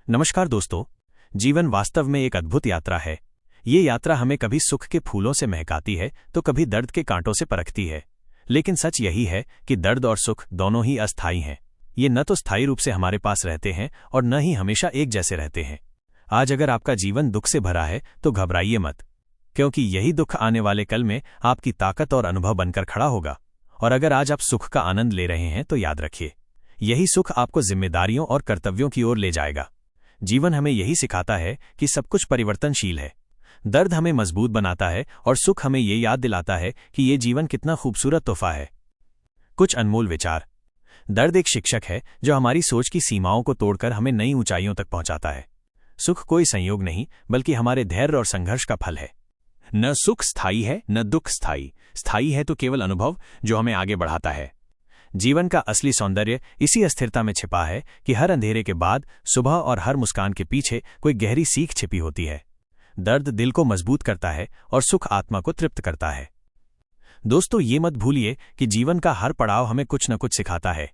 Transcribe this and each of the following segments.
नमस्कार दोस्तों। जीवन वास्तव में एक अद्भुत यात्रा है। ये यात्रा हमें कभी सुख के फूलों से महकाती है तो कभी दर्द के कांटों से परखती है। लेकिन सच यही है कि दर्द और सुख दोनों ही अस्थायी हैं। ये न तो स्थायी रूप से हमारे पास रहते हैं और न ही हमेशा एक जैसे रहते हैं। आज अगर आपका जीवन दुख से भरा है तो घबराइए मत, क्योंकि यही दुख आने वाले कल में आपकी ताकत और अनुभव बनकर खड़ा होगा। और अगर आज आप सुख का आनंद ले रहे हैं तो याद रखिए, यही सुख आपको जिम्मेदारियों और कर्तव्यों की ओर ले जाएगा। जीवन हमें यही सिखाता है कि सब कुछ परिवर्तनशील है। दर्द हमें मजबूत बनाता है और सुख हमें ये याद दिलाता है कि ये जीवन कितना खूबसूरत तोहफा है। कुछ अनमोल विचार। दर्द एक शिक्षक है जो हमारी सोच की सीमाओं को तोड़कर हमें नई ऊंचाइयों तक पहुंचाता है। सुख कोई संयोग नहीं, बल्कि हमारे धैर्य और संघर्ष का फल है। न सुख स्थायी है न दुख स्थायी। स्थायी है तो केवल अनुभव जो हमें आगे बढ़ाता है। जीवन का असली सौंदर्य इसी अस्थिरता में छिपा है कि हर अंधेरे के बाद सुबह और हर मुस्कान के पीछे कोई गहरी सीख छिपी होती है। दर्द दिल को मजबूत करता है और सुख आत्मा को तृप्त करता है। दोस्तों, ये मत भूलिए कि जीवन का हर पड़ाव हमें कुछ न कुछ सिखाता है।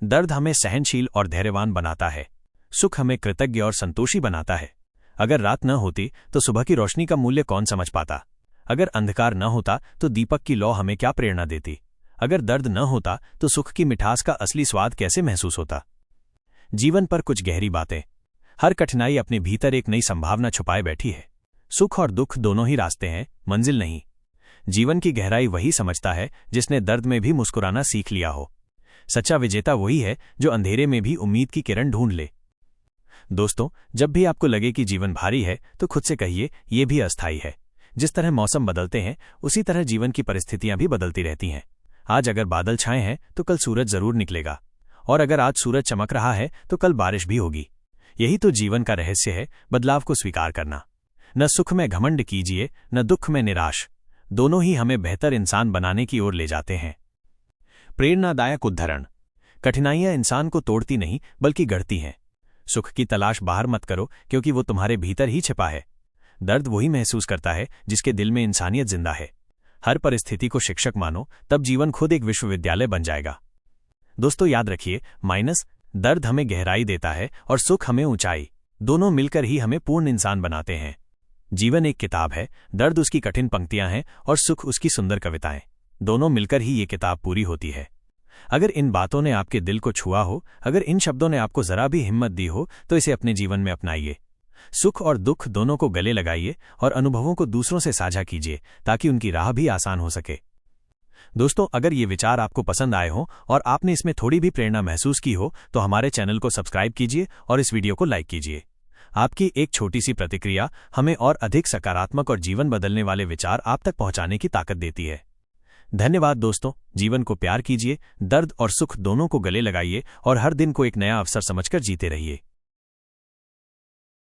दर्द हमें सहनशील और धैर्यवान बनाता है। सुख हमें कृतज्ञ और संतोषी बनाता है। अगर रात न होती तो सुबह की रोशनी का मूल्य कौन समझ पाता। अगर अंधकार न होता तो दीपक की लौ हमें क्या प्रेरणा देती। अगर दर्द न होता तो सुख की मिठास का असली स्वाद कैसे महसूस होता। जीवन पर कुछ गहरी बातें। हर कठिनाई अपने भीतर एक नई संभावना छुपाए बैठी है। सुख और दुख दोनों ही रास्ते हैं, मंजिल नहीं। जीवन की गहराई वही समझता है जिसने दर्द में भी मुस्कुराना सीख लिया हो। सच्चा विजेता वही है जो अंधेरे में भी उम्मीद की किरण ढूंढ ले। दोस्तों, जब भी आपको लगे कि जीवन भारी है तो खुद से कहिए, ये भी अस्थायी है। जिस तरह मौसम बदलते हैं उसी तरह जीवन की परिस्थितियां भी बदलती रहती हैं। आज अगर बादल छाए हैं तो कल सूरज जरूर निकलेगा, और अगर आज सूरज चमक रहा है तो कल बारिश भी होगी। यही तो जीवन का रहस्य है, बदलाव को स्वीकार करना। न सुख में घमंड कीजिए न दुख में निराश। दोनों ही हमें बेहतर इंसान बनाने की ओर ले जाते हैं। प्रेरणादायक उद्धरण। कठिनाइयां इंसान को तोड़ती नहीं बल्कि गढ़ती हैं। सुख की तलाश बाहर मत करो, क्योंकि वो तुम्हारे भीतर ही छिपा है। दर्द वही महसूस करता है जिसके दिल में इंसानियत जिंदा है। हर परिस्थिति को शिक्षक मानो, तब जीवन खुद एक विश्वविद्यालय बन जाएगा। दोस्तों, याद रखिए, दर्द हमें गहराई देता है और सुख हमें ऊंचाई। दोनों मिलकर ही हमें पूर्ण इंसान बनाते हैं। जीवन एक किताब है, दर्द उसकी कठिन पंक्तियां हैं और सुख उसकी सुंदर कविताएं। दोनों मिलकर ही ये किताब पूरी होती है। अगर इन बातों ने आपके दिल को छुआ हो, अगर इन शब्दों ने आपको जरा भी हिम्मत दी हो, तो इसे अपने जीवन में अपनाइए। सुख और दुख दोनों को गले लगाइए और अनुभवों को दूसरों से साझा कीजिए, ताकि उनकी राह भी आसान हो सके। दोस्तों, अगर ये विचार आपको पसंद आए हों और आपने इसमें थोड़ी भी प्रेरणा महसूस की हो तो हमारे चैनल को सब्सक्राइब कीजिए और इस वीडियो को लाइक कीजिए। आपकी एक छोटी सी प्रतिक्रिया हमें और अधिक सकारात्मक और जीवन बदलने वाले विचार आप तक पहुंचाने की ताकत देती है। धन्यवाद दोस्तों। जीवन को प्यार कीजिए, दर्द और सुख दोनों को गले लगाइए और हर दिन को एक नया अवसर समझकर जीते रहिए।